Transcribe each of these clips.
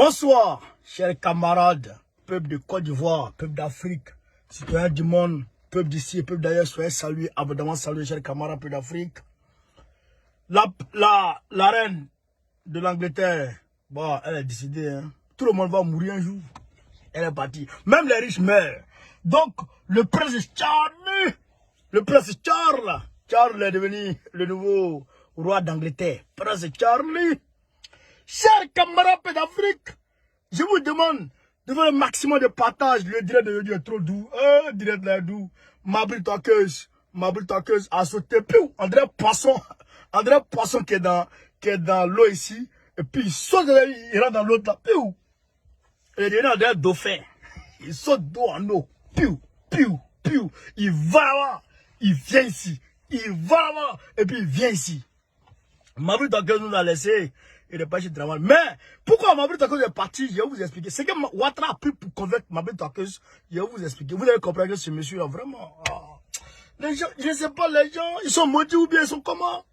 Bonsoir, chers camarades, peuple de Côte d'Ivoire, peuple d'Afrique, citoyens du monde, peuple d'ici et peuple d'ailleurs, soyez salués, abondamment salués, chers camarades, peuple d'Afrique. La reine de l'Angleterre, bon, elle est décidée, hein. Tout le monde va mourir un jour. Elle est partie. Même les riches meurent. Donc, le prince Charles est devenu le nouveau roi d'Angleterre. Prince Charles. Chers camarades d'Afrique, je vous demande de faire le maximum de partage. Le direct de aujourd'hui est trop doux. Le direct là est doux. Mabri Talkeuse a sauté. Puis André Poisson qui est dans l'eau ici. Et puis il saute, il rentre dans l'autre là. Puis il est devenu André Dauphin. Il saute d'eau en eau. Puis il va là-bas. Il vient ici. Il va là-bas. Et puis il vient ici. Mabri Talkeuse nous a laissé. Il est pas chez travail. Mais pourquoi Mabri Talkeuse est parti, je vais vous expliquer. C'est que Ouattara a pu pour convaincre Mabri Talkeuse, je vais vous expliquer. Vous allez comprendre que ce monsieur-là, vraiment, les gens, je ne sais pas, les gens, ils sont maudits ou bien ils sont comment?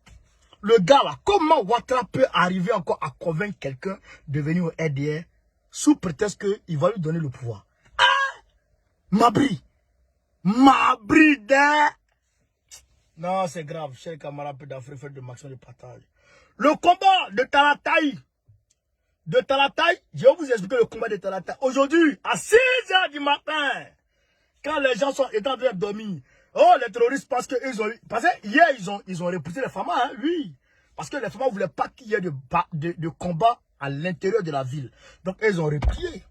Le gars là, comment Ouattara peut arriver encore à convaincre quelqu'un de venir au RDR sous prétexte qu'il va lui donner le pouvoir? Mabri de... Non, c'est grave, chers camarades d'Afrique, faites le maximum de partage. Le combat de Talataï, je vais vous expliquer le combat de Talataï. Aujourd'hui, à 6 h du matin, quand les gens étaient en train de dormir, oh, les terroristes pensent qu'ils ont... Parce que hier, ils ont repoussé les femmes, hein, oui. Parce que les femmes ne voulaient pas qu'il y ait de combat à l'intérieur de la ville. Donc, ils ont replié.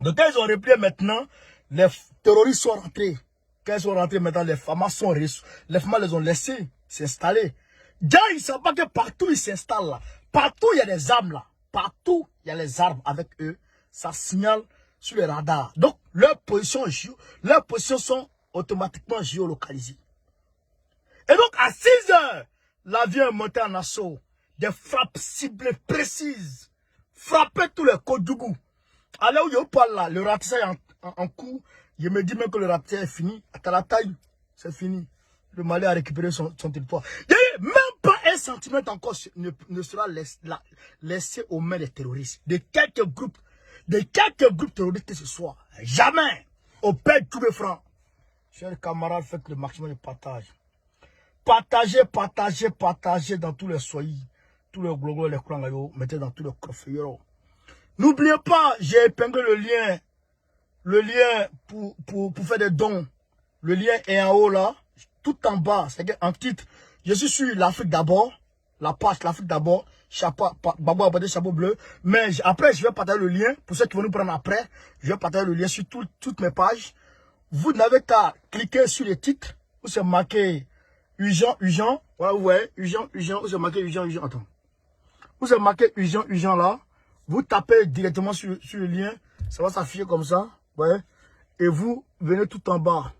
Donc, quand ils ont replié maintenant, les terroristes sont rentrés. Quand ils sont rentrés maintenant, les femmes les ont laissés s'installer. Déjà, ils ne savent pas que partout ils s'installent là. Partout il y a des armes là. Partout il y a les armes avec eux. Ça signale sur les radars. Donc, leurs positions sont automatiquement géolocalisées. Et donc, à 6 h, l'avion est monté en assaut. Des frappes ciblées précises. Frapper tous les Kodougou. Alors où je parle là, le ratissage en cours. Je me dis même que le ratissage est fini. À la taille, c'est fini. Le Mali a récupéré son territoire. Même pas un centimètre encore ne sera laissé aux mains des terroristes. De quelques groupes terroristes que ce soit. Jamais. Au père tous les francs. Chers camarades, faites le maximum de partage. Partagez dans tous les soyez. Tous les globaux, les crangayos, mettez dans tous les coffres. N'oubliez pas, j'ai épinglé le lien pour faire des dons. Le lien est en haut là. Tout en bas, c'est en titre, je suis sur l'Afrique d'abord, la page l'Afrique d'abord, Babou Abadé, chapeau bleu. Mais après, je vais partager le lien, pour ceux qui vont nous prendre après, je vais partager le lien sur toutes mes pages. Vous n'avez qu'à cliquer sur les titres, où c'est marqué urgent, voilà, vous voyez, urgent, où c'est marqué urgent, attends. Où c'est marqué urgent là, vous tapez directement sur le lien, ça va s'afficher comme ça, vous voyez, et vous venez tout en bas.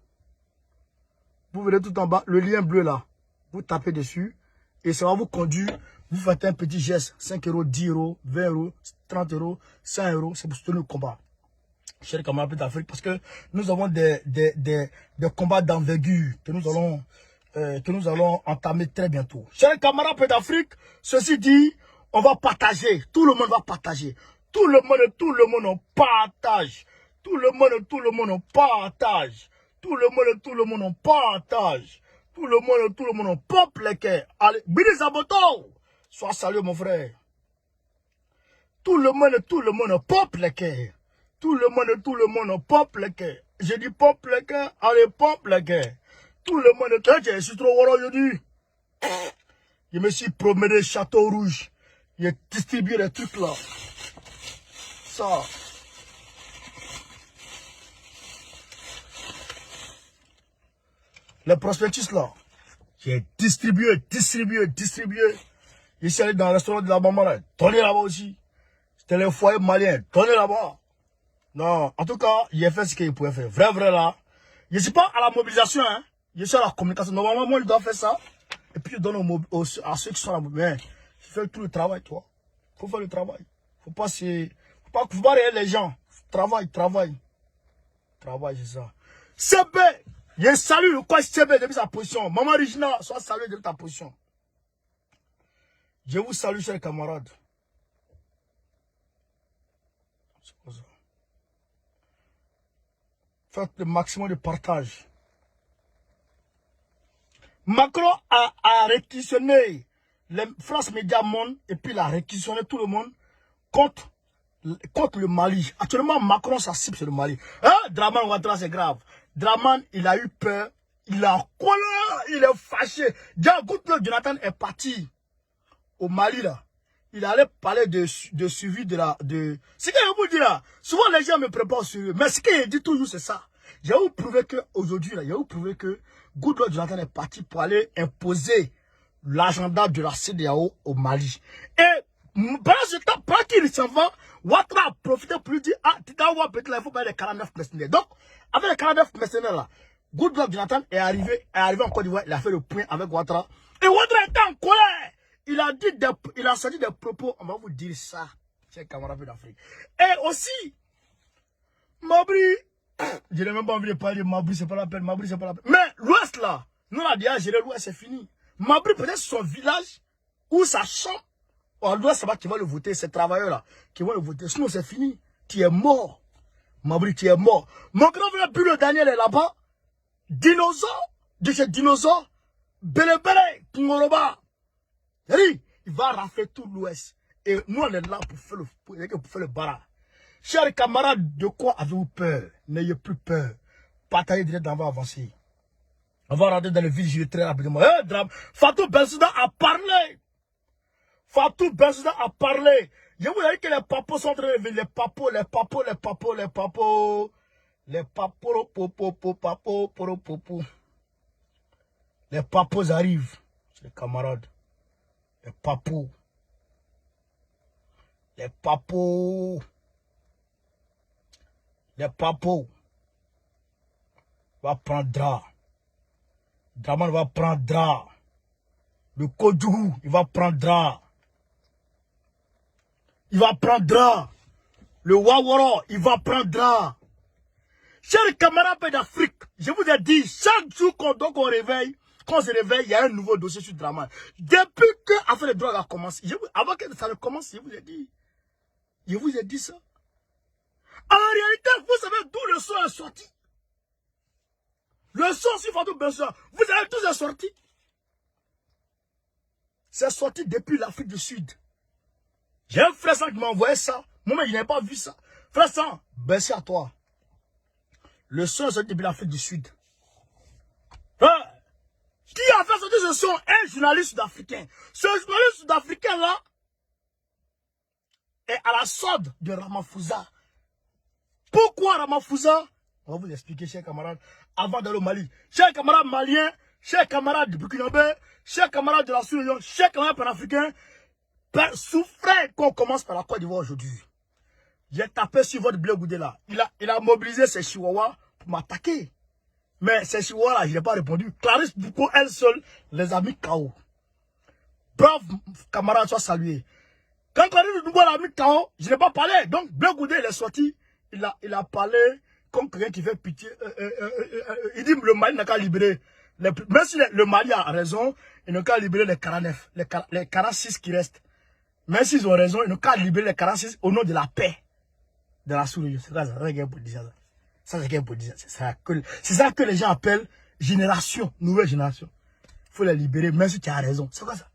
Vous venez tout en bas, le lien bleu là. Vous tapez dessus et ça va vous conduire. Vous faites un petit geste. 5 €, 10 €, 20 €, 30 €, 100 €. C'est pour soutenir le combat. Chers camarades d'Afrique, parce que nous avons des combats d'envergure que nous allons entamer très bientôt. Chers camarades d'Afrique, ceci dit, on va partager. Tout le monde va partager. Tout le monde en partage. Tout le monde en partage. Tout le monde en partage. Tout le monde en pop les cœurs. Allez, Bini Zaboto, sois salué mon frère. Tout le monde en pop les cœurs. Tout le monde en pop les cœurs. J'ai dit pop les cœurs, allez pop les cœurs. Tout le monde, je suis trop heureux aujourd'hui. Je me suis promené Château Rouge. J'ai distribué les trucs là. Ça. Les prospectus là, j'ai distribué. Je suis allé dans le restaurant de la maman là, donnez là-bas aussi. C'était le foyer malien, donnez là-bas. Non, en tout cas, il a fait ce qu'il pouvait faire. Vrai là. Je ne suis pas à la mobilisation, hein. Je suis à la communication. Normalement, moi, je dois faire ça. Et puis, je donne à ceux qui sont à la mobilisation. Je fais tout le travail, toi. Il faut faire le travail. Faut pas regarder les gens. Travail, c'est ça. CB. Je salue le coach CB depuis sa position. Maman Regina, sois salué depuis ta position. Je vous salue, chers camarades. Faites le maximum de partage. Macron a réquisitionné les France Média Monde et puis il a réquisitionné tout le monde contre le Mali. Actuellement, Macron, sa cible, c'est le Mali. Hein? Draman Ouattara, c'est grave. Draman, il a eu peur. Il est en colère. Il est fâché. Déjà, Goodluck Jonathan est parti au Mali, là. Il allait parler de suivi de la... Ce que je vous dis là, souvent les gens me préparent au suivi. Mais ce qu'il dit toujours, c'est ça. J'ai vous prouvé qu'aujourd'hui, là, j'ai vous prouvé que Goodluck Jonathan est parti pour aller imposer l'agenda de la CEDEAO au Mali. Et pendant ce temps, pendant qu'il s'en va, Ouattara a profité pour lui dire, ah, tu t'as voir peut-être là, il faut payer les 49 mercenaires. Donc, avec les 49 mercenaires là, Goodluck Jonathan est arrivé en Côte d'Ivoire, il a fait le point avec Ouattara. Et Ouattara était en colère. Il a sorti des propos, on va vous dire ça, chers camarades d'Afrique. Et aussi, Mabri, je n'ai même pas envie de parler de Mabri, c'est pas la peine, Mabri, c'est pas la peine. Mais l'Ouest là, nous on a déjà géré l'Ouest, c'est fini. Mabri, peut-être son village ou sa chambre, on doit savoir qui va le voter, ces travailleurs-là, qui vont le voter. Sinon, c'est fini. Tu es mort. Mabri, tu es mort. Mon grand frère Bulo Daniel est là-bas. Dinosaure, de chez Dinosaure, Bele, Kungoroba. Il va rafler tout l'Ouest. Et nous, on est là pour faire le barat. Chers camarades, de quoi avez-vous peur? N'ayez plus peur. Partagez direct, on va avancer. On va rentrer dans le vide très rapidement. Fatou Bensouda a parlé. Fatou Bensouda a parlé. Je vous ai dit que les papos sont en train de venir. Les papos. Les papos arrivent. C'est les camarades. Les papos. Les papos. Les papos. Va prendre drap. Draman va prendre drap. Le Kodjougou, il va prendre drap. Il va prendre drap. Le Waworo, il va prendre drap. Chers camarades d'Afrique, je vous ai dit, chaque jour qu'on réveille, quand on se réveille, il y a un nouveau dossier sur Draman. Depuis que l'affaire de drogue a commencé, avant que ça ne commence, je vous ai dit ça. En réalité, vous savez d'où le son est sorti. Le son sur Fatou Bensouda, vous avez tous sorti. C'est sorti depuis l'Afrique du Sud. J'ai un frère qui m'a envoyé ça. Moi, je n'ai pas vu ça. Frère Sang, merci à toi. Le son est sorti depuis l'Afrique du Sud. Hein? Qui a fait sortir ce son? Un journaliste sud-africain. Ce journaliste sud-africain-là est à la solde de Ramaphosa. Pourquoi Ramaphosa? On va vous expliquer, chers camarades, avant d'aller au Mali. Chers camarades maliens, chers camarades du Burkinabé, chers camarades de la Sud-Union, chers camarades panafricains, souffrez qu'on commence par la Côte d'Ivoire aujourd'hui. J'ai tapé sur votre blé goudé là. Il a mobilisé ses chihuahuas pour m'attaquer. Mais ces chihuahuas là, je n'ai pas répondu. Clarisse Bouko, elle seule, les a mis KO. Brave camarade, sois salué. Quand Clarisse Bouko l'a mis KO, je n'ai pas parlé. Donc, blé goudé, il est sorti. Il a parlé comme quelqu'un qui fait pitié. Il dit le Mali n'a qu'à libérer. Même si le Mali a raison, il n'a qu'à libérer les 49, les 46 qui restent. Même s'ils ont raison, ils n'ont qu'à libérer les 46 au nom de la paix. De la Sous-Région. C'est ça, c'est ça que les gens appellent génération, nouvelle génération. Il faut les libérer, même si tu as raison. C'est quoi ça?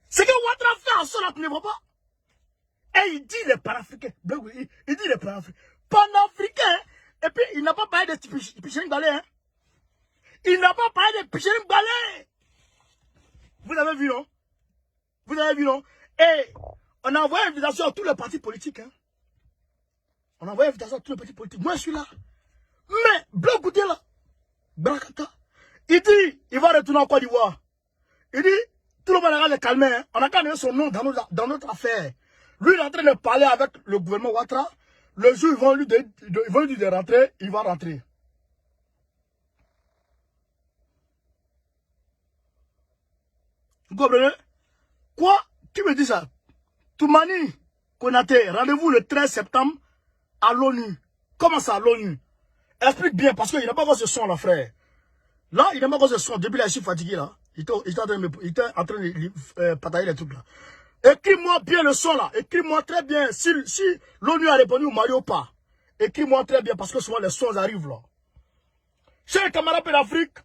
C'est que Ouattara fait en sorte, tu ne vois pas. Et il dit les panafricains. Il dit les panafricains. Panafricains. Et puis, il n'a pas parlé de Pichering Balé. Hein? Il n'a pas parlé de Pichering Balé. Vous avez vu, non? Vous avez vu, non? Et on a envoyé une invitation à tous les partis politiques. Hein? On a envoyé une invitation à tous les partis politiques. Moi, je suis là. Mais, Bloc Goudé là, Brakata, il dit, il va retourner en Côte d'Ivoire. Il dit, tout le monde a le calmer. Hein? On a qu'à donner son nom dans notre affaire. Lui, il est en train de parler avec le gouvernement Ouattara. Le jour, ils vont lui dire de rentrer, il va rentrer. Vous comprenez? Quoi? Qui me dit ça? Toumani Konaté, rendez-vous le 13 septembre à l'ONU. Comment ça, à l'ONU? Explique bien, parce qu'il n'a pas encore ce son là, frère. Là, il n'a pas encore ce son. Depuis là, je suis fatigué là. Il était en train de partager les trucs là. Écris-moi bien le son là. Écris-moi très bien. Si l'ONU a répondu au Mali ou pas. Écris-moi très bien, parce que souvent les sons arrivent là. Chers camarades d'Afrique,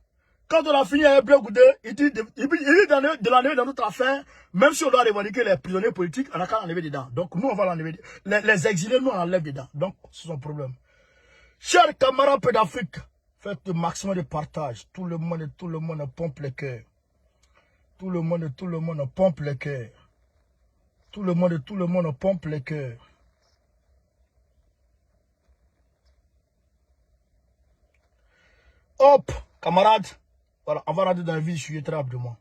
quand on a fini avec Blé Goudé, il dit de l'enlever dans notre affaire, même si on doit revendiquer les prisonniers politiques, on n'a qu'à l'enlever dedans. Donc nous, on va l'enlever. Les exilés, nous, on enlève dedans. Donc, c'est son problème. Chers camarades d'Afrique, faites le maximum de partage. Tout le monde pompe les cœurs. Tout le monde pompe les cœurs. Tout le monde pompe les cœurs. Hop, camarades. Voilà, on va rentrer dans la vie du sujet très rapidement.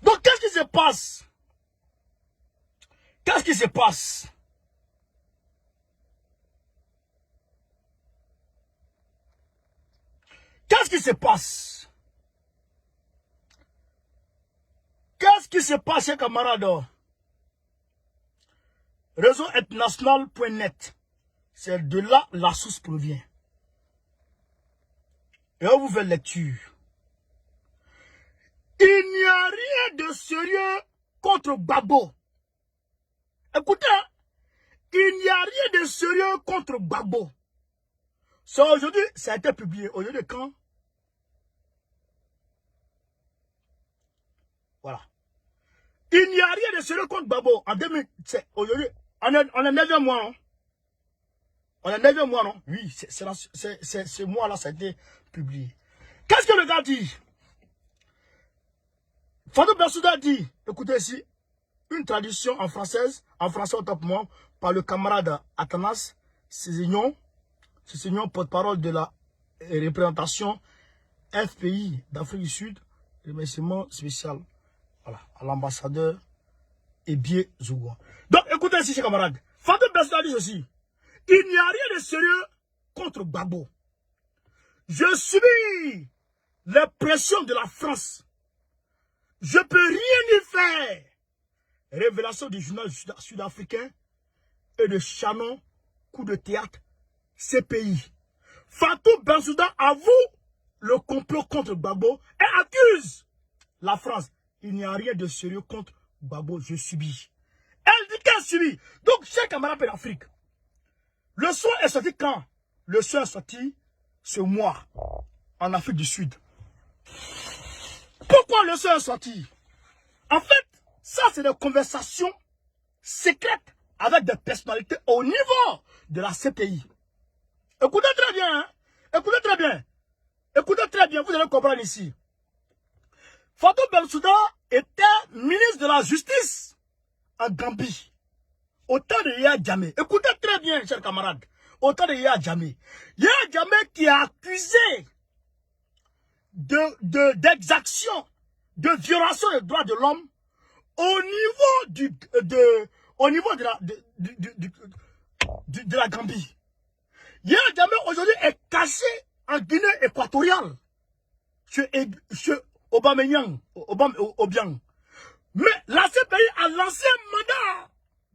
Donc, qu'est-ce qui se passe? Qu'est-ce qui se passe? Qu'est-ce qui se passe? Qu'est-ce qui se passe, chers camarades? Réseau international.net. C'est de là la source provient. Et on vous fait lecture. Il n'y a rien de sérieux contre Gbagbo. Écoutez, il n'y a rien de sérieux contre Gbagbo. Ça aujourd'hui, ça a été publié. Aujourd'hui, quand? Voilà. Il n'y a rien de sérieux contre Gbagbo. En 2007, aujourd'hui, on est 9e mois, non? On est 9e mois, non? Oui, ce mois-là, ça a été publié. Qu'est-ce que le gars dit? Fatou Bensouda dit, écoutez ici, une traduction en français autant pour moi, par le camarade Athanas Cézignon, porte-parole de la représentation FPI d'Afrique du Sud, remerciement spécial voilà, à l'ambassadeur Ebie Zougouan. Donc écoutez ici, chers camarades, Fatou Bensouda dit ceci, il n'y a rien de sérieux contre Gbagbo. Je subis les pressions de la France. Je ne peux rien y faire. Révélation du journal sud-africain et de Shannon, coup de théâtre, CPI. Fatou Bensouda avoue le complot contre Gbagbo et accuse la France. Il n'y a rien de sérieux contre Gbagbo, je subis. Elle dit qu'elle subit. Donc, chers camarades d'Afrique, le son est sorti quand? Le son est sorti ce mois en Afrique du Sud. Pourquoi le son est sorti? En fait, ça c'est des conversations secrètes avec des personnalités au niveau de la CPI. Écoutez très bien, hein? Écoutez très bien. Écoutez très bien, vous allez comprendre ici. Fatou Bensouda était ministre de la Justice en Gambie. Au temps de Yaya Jammeh. Écoutez très bien, chers camarades. Au temps de Yaya Jammeh. Yaya Jammeh qui a accusé d'exaction, de violation des droits de l'homme au niveau de la Gambie. Yaya Jammeh aujourd'hui est caché en Guinée équatoriale chez Obiang. Mais la CPI a lancé un mandat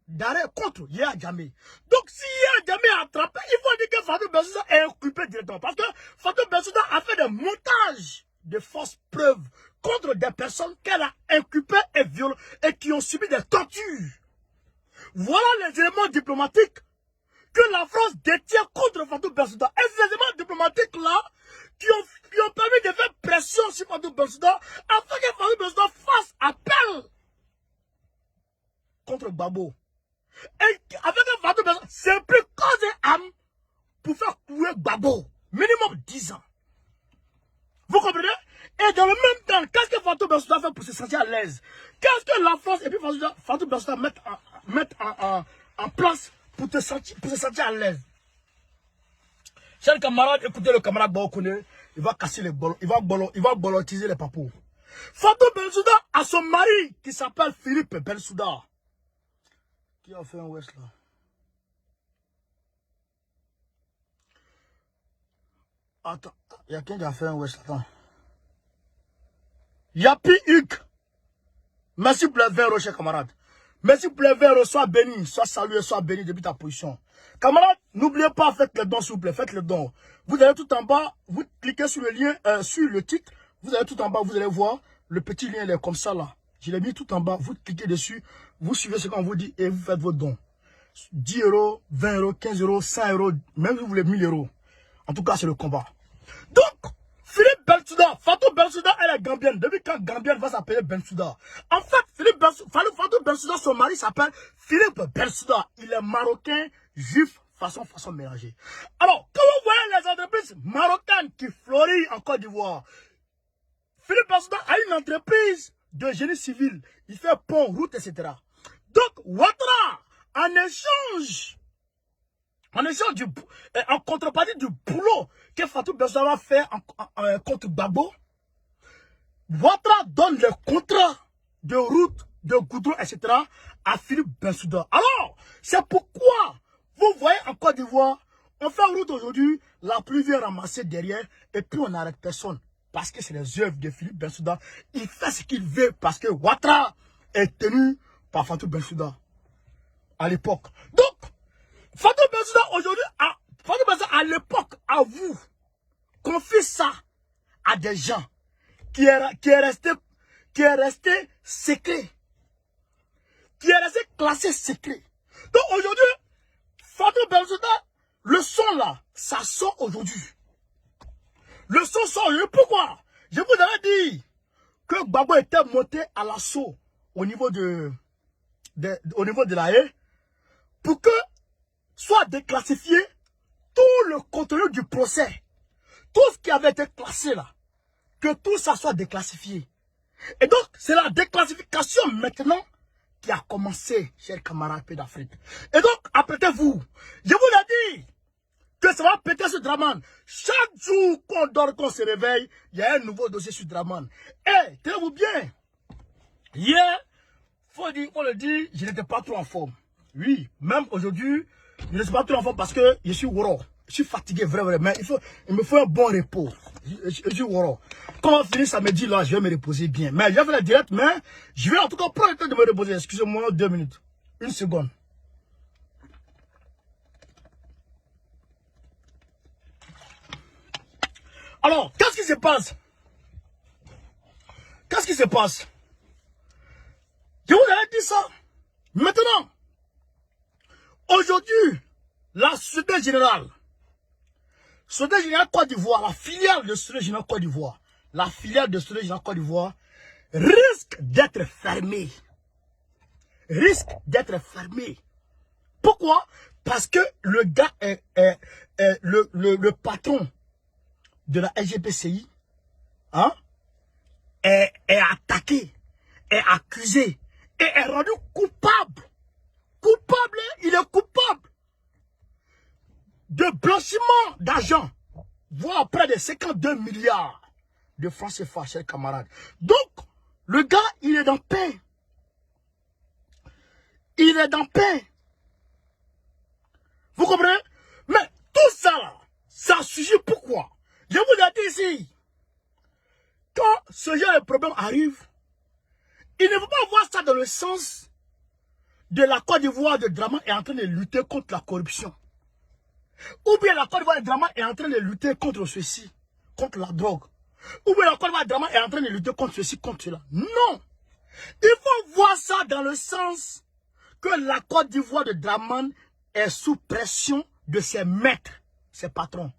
d'arrêt contre Yaya Jammeh. Donc si Yaya Jammeh est attrapé, il faut dire que Fatou Bensouda est inculpé directement. Parce que Fatou Bensouda a fait des montages de fausses preuves contre des personnes qu'elle a inculpées et violées et qui ont subi des tortures. Voilà les éléments diplomatiques que la France détient contre Fatou Bensouda. Et ces éléments diplomatiques-là qui ont permis de faire pression sur Fatou Bensouda afin que Fatou Bensouda fasse appel contre Gbagbo. Et avec Fatou Bensouda, c'est plus cause et âme pour faire couler Gbagbo. Minimum 10 ans. Vous comprenez? Et dans le même temps, qu'est-ce que Fatou Bensouda fait pour se sentir à l'aise? Qu'est-ce que la France et puis Fatou Bensouda mettent en place pour se sentir à l'aise? Chers camarades, écoutez le camarade Baokone, il va casser les bolos, il va bolotiser les papous. Fatou Bensouda a son mari qui s'appelle Philippe Bensouda. Qui a fait un West là? Attends, il y a quelqu'un qui a fait un West, attends. Yapi Hugues. Merci pour les 20 euros, chers camarades. Merci pour les 20 euros, sois béni, sois salué, sois béni depuis ta position. Camarades, n'oubliez pas, faites les dons, s'il vous plaît, faites les dons. Vous allez tout en bas, vous cliquez sur le lien, sur le titre, vous allez tout en bas, vous allez voir, le petit lien, il est comme ça là. Je l'ai mis tout en bas, vous cliquez dessus, vous suivez ce qu'on vous dit et vous faites vos dons. 10 euros, 20 euros, 15 euros, 100 euros, même si vous voulez 1000 euros. En tout cas, c'est le combat. Donc, Bensouda, Fatou Bensouda, elle est gambienne. Depuis quand Gambienne va s'appeler Bensouda? En fait, Fatou Bensouda, son mari s'appelle Philippe Bensouda. Il est marocain, juif, façon mélangée. Alors, quand vous voyez les entreprises marocaines qui fleurissent en Côte d'Ivoire, Philippe Bensouda a une entreprise de génie civil. Il fait pont, route, etc. Donc, Ouattara, en contrepartie du boulot que Fatou Bensouda va faire contre Gbagbo, Ouattara donne le contrat de route, de goudron, etc. à Philippe Bensouda. Alors, c'est pourquoi vous voyez en Côte d'Ivoire, on fait route aujourd'hui, la pluie vient ramasser derrière et puis on n'arrête personne. Parce que c'est les œuvres de Philippe Bensouda. Il fait ce qu'il veut parce que Ouattara est tenu par Fatou Bensouda à l'époque. Donc, Fatou Bensouda aujourd'hui, Fatou Bensouda à l'époque, à vous, confie ça à des gens qui est resté secret, qui est resté classé secret. Donc aujourd'hui, Fatou Bensouda, le son là, ça sort aujourd'hui. Le son sort aujourd'hui. Pourquoi? Je vous avais dit que Gbagbo était monté à l'assaut au niveau de la haie pour que soit déclassifié tout le contenu du procès. Tout ce qui avait été classé là, que tout ça soit déclassifié. Et donc, c'est la déclassification maintenant qui a commencé, chers camarades Pays d'Afrique. Et donc, apprêtez-vous. Je vous l'ai dit que ça va péter sur Dramane. Chaque jour qu'on dort, qu'on se réveille, il y a un nouveau dossier sur Dramane. Et, tenez-vous bien, hier, faut le dire, je n'étais pas trop en forme. Oui, même aujourd'hui, je ne suis pas trop en forme parce que je suis woro. Je suis fatigué, vraiment, mais il me faut un bon repos. Je suis woro. Quand on va finir samedi, là, je vais me reposer bien. Mais je vais faire le direct, mais je vais en tout cas prendre le temps de me reposer. Excusez-moi, 2 minutes. 1 seconde. Alors, qu'est-ce qui se passe? Qu'est-ce qui se passe? Je vous avais dit ça. Maintenant, aujourd'hui, la Société Générale Côte d'Ivoire, la filiale de Société Générale Côte d'Ivoire, risque d'être fermée. Pourquoi? Parce que le gars le patron de la SGPCI hein, est attaqué, est accusé et est rendu coupable. Il est coupable de blanchiment d'argent, voire près de 52 milliards de francs CFA, chers camarades. Donc, le gars, il est dans paix. Vous comprenez? Mais tout ça là, ça suffit pourquoi? Je vous l'ai dit ici, quand ce genre de problème arrive, il ne faut pas voir ça dans le sens de la Côte d'Ivoire de Dramane est en train de lutter contre la corruption. Ou bien la Côte d'Ivoire de Dramane est en train de lutter contre ceci, contre la drogue. Ou bien la Côte d'Ivoire de Dramane est en train de lutter contre ceci, contre cela. Non! Il faut voir ça dans le sens que la Côte d'Ivoire de Dramane est sous pression de ses maîtres, ses patrons.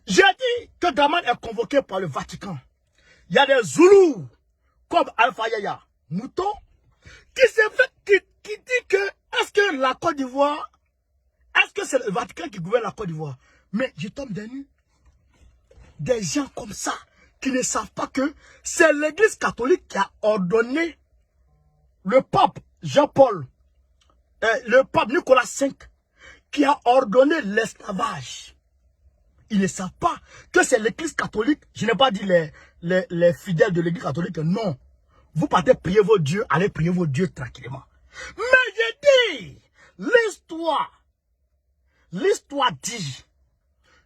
J'ai dit que Dramane est convoqué par le Vatican. Il y a des Zoulous, comme Alpha Yaya Mouton, qui dit que est-ce que la Côte d'Ivoire, est-ce que c'est le Vatican qui gouverne la Côte d'Ivoire? Mais je tombe des nues. Des gens comme ça, qui ne savent pas que c'est l'église catholique qui a ordonné le pape Jean-Paul, le pape Nicolas V, qui a ordonné l'esclavage. Ils ne savent pas que c'est l'église catholique. Je n'ai pas dit les fidèles de l'église catholique, non. Vous partez prier vos dieux, allez prier vos dieux tranquillement. Mais j'ai dit, l'histoire dit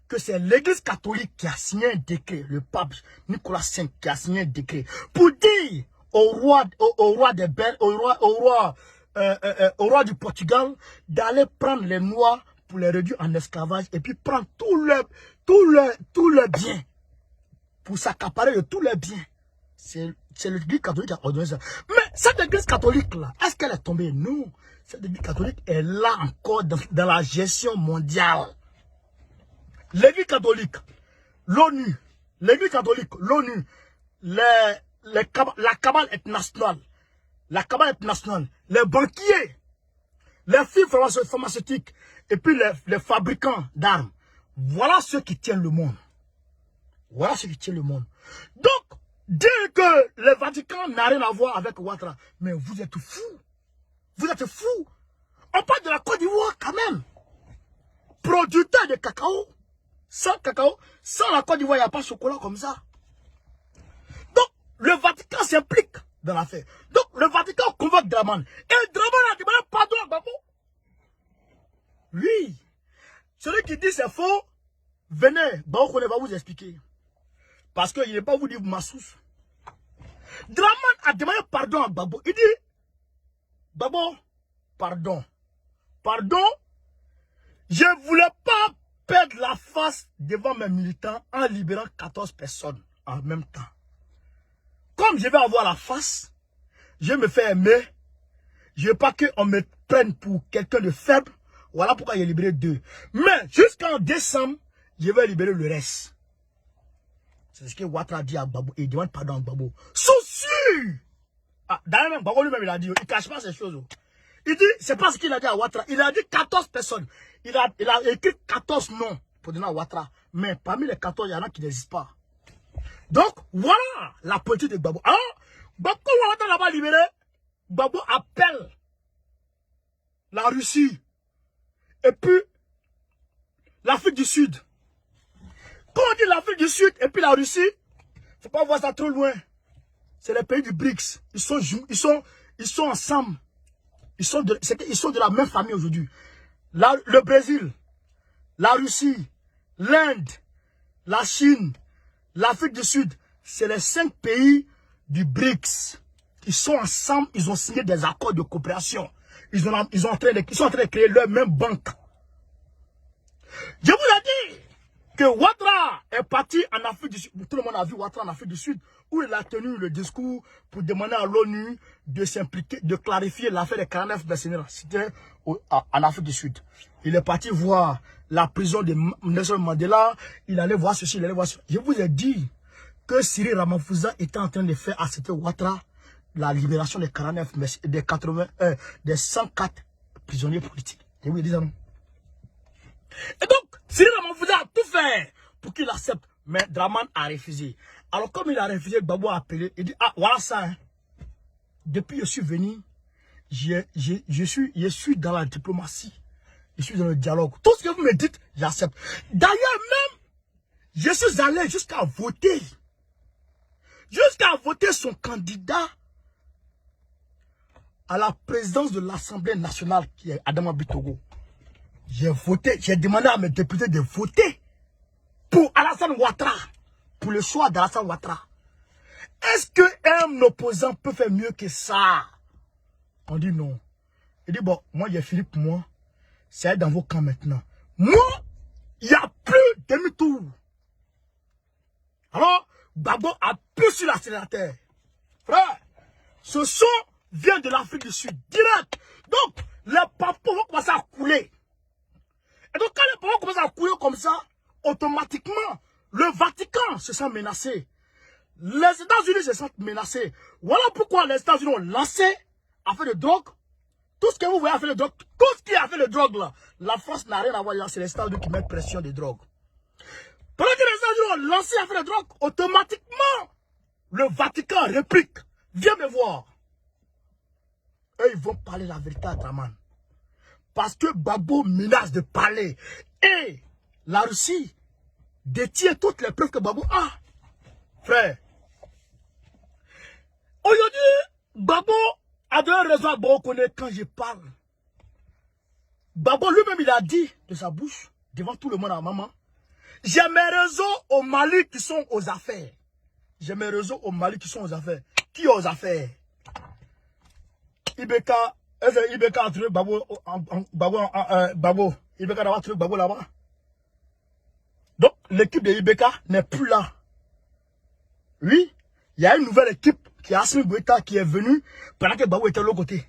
que c'est l'église catholique qui a signé un décret, le pape Nicolas V qui a signé un décret, pour dire au roi du Portugal d'aller prendre les Noirs pour les réduire en esclavage et puis prendre tout le bien, pour s'accaparer de tous les biens. C'est l'église catholique qui a ordonné ça. Mais cette église catholique-là, est-ce qu'elle est tombée? Non. Cette église catholique est là encore dans la gestion mondiale. L'église catholique, l'ONU, l'Église catholique, l'ONU, la cabale internationale, les banquiers, les firmes pharmaceutiques et puis les fabricants d'armes. Voilà ceux qui tiennent le monde. Voilà ceux qui tiennent le monde. Donc, dire que le Vatican n'a rien à voir avec Ouattara, mais vous êtes fous. Vous êtes fous. On parle de la Côte d'Ivoire quand même. Producteur de cacao. Sans cacao, sans la Côte d'Ivoire, il n'y a pas de chocolat comme ça. Donc, le Vatican s'implique dans l'affaire. Donc, le Vatican convoque Dramane. Et Dramane a demandé pardon à Gbagbo. Oui. Celui qui dit c'est faux, venez, Gbagbo ne va vous expliquer. Parce qu'il n'est pas vous dire ma source. Dramane a demandé pardon à Gbagbo. Il dit, Gbagbo, pardon. Pardon, je ne voulais pas perdre la face devant mes militants en libérant 14 personnes en même temps. Comme je vais avoir la face, je me fais aimer. Je ne veux pas qu'on me prenne pour quelqu'un de faible. Voilà pourquoi j'ai libéré 2. Mais jusqu'en décembre, je vais libérer le reste. C'est ce que Ouattara dit à Gbagbo. Et il demande pardon à Gbagbo. Souci! Ah, d'ailleurs, Gbagbo lui-même, il a dit, il ne cache pas ces choses. Il dit, c'est pas ce qu'il a dit à Ouattara. Il a dit 14 personnes. Il a écrit 14 noms pour donner à Ouattara. Mais parmi les 14, il y en a qui n'existent pas. Donc, voilà la politique de Gbagbo. Alors, Gbagbo, Ouattara l'a pas libéré. Gbagbo appelle la Russie. Et puis, l'Afrique du Sud. Quand on dit l'Afrique du Sud et puis la Russie, il ne faut pas voir ça trop loin. C'est les pays du BRICS. Ils sont ensemble. Ils sont de la même famille aujourd'hui. Le Brésil, la Russie, l'Inde, la Chine, l'Afrique du Sud, c'est les 5 pays du BRICS. Ils sont ensemble, ils ont signé des accords de coopération. Ils sont en train de créer leur même banque. Je vous ai dit que Ouattara est parti en Afrique du Sud. Tout le monde a vu Ouattara en Afrique du Sud, où il a tenu le discours pour demander à l'ONU de s'impliquer, de clarifier l'affaire des 49 mercenaires. C'était en Afrique du Sud. Il est parti voir la prison de Nelson Mandela. Il allait voir ceci, il allait voir ceci. Je vous ai dit que Cyril Ramaphosa était en train de faire accepter Ouattara la libération des 49, des 104 prisonniers politiques. Je vous ai dit ça, non? Et donc, Cyril Ramaphosa a tout fait pour qu'il accepte. Mais Dramane a refusé. Alors, comme il a refusé, Gbagbo a appelé. Il dit, ah, voilà ça. Hein. Depuis que je suis venu, je suis dans la diplomatie. Je suis dans le dialogue. Tout ce que vous me dites, j'accepte. D'ailleurs, même, je suis allé jusqu'à voter. Jusqu'à voter son candidat à la présidence de l'Assemblée nationale, qui est Adama Bitogo. J'ai voté, j'ai demandé à mes députés de voter pour Alassane Ouattara, pour le choix d'Alassane Ouattara. Est-ce qu'un opposant peut faire mieux que ça? On dit non. Il dit, bon, moi j'ai fini pour moi, c'est dans vos camps maintenant. Moi, il n'y a plus demi-tour. Alors, Gbagbo appuie sur l'accélérateur. Frère, ce son vient de l'Afrique du Sud, direct. Donc, les papos vont commencer à couler. Et donc, quand les papos commencent à couler comme ça, automatiquement, le Vatican se sent menacé. Les États-Unis se sentent menacés. Voilà pourquoi les États-Unis ont lancé affaire de drogue. Tout ce que vous voyez affaire de drogue, tout ce qui a fait de drogue là, la France n'a rien à voir là, c'est les États-Unis qui mettent pression de drogue. Pendant que les États-Unis ont lancé affaire de drogue, automatiquement, le Vatican réplique. Viens me voir. Eux, ils vont parler la vérité à Dramane. Parce que Gbagbo menace de parler. Et la Russie détient toutes les preuves que Gbagbo a. Frère, aujourd'hui, Gbagbo a donné raison à Gbagbo quand je parle. Gbagbo lui-même, il a dit de sa bouche, devant tout le monde à maman, j'ai mes réseaux au Mali qui sont aux affaires. J'ai mes réseaux au Mali qui sont aux affaires. Qui est aux affaires? Ibeka a trouvé Gbagbo. Ibeka n'a pas trouvé Gbagbo là-bas. Donc, l'équipe de Ibeka n'est plus là. Oui, il y a une nouvelle équipe qui est Assimi Goïta qui est venue pendant que Gbagbo était de l'autre côté.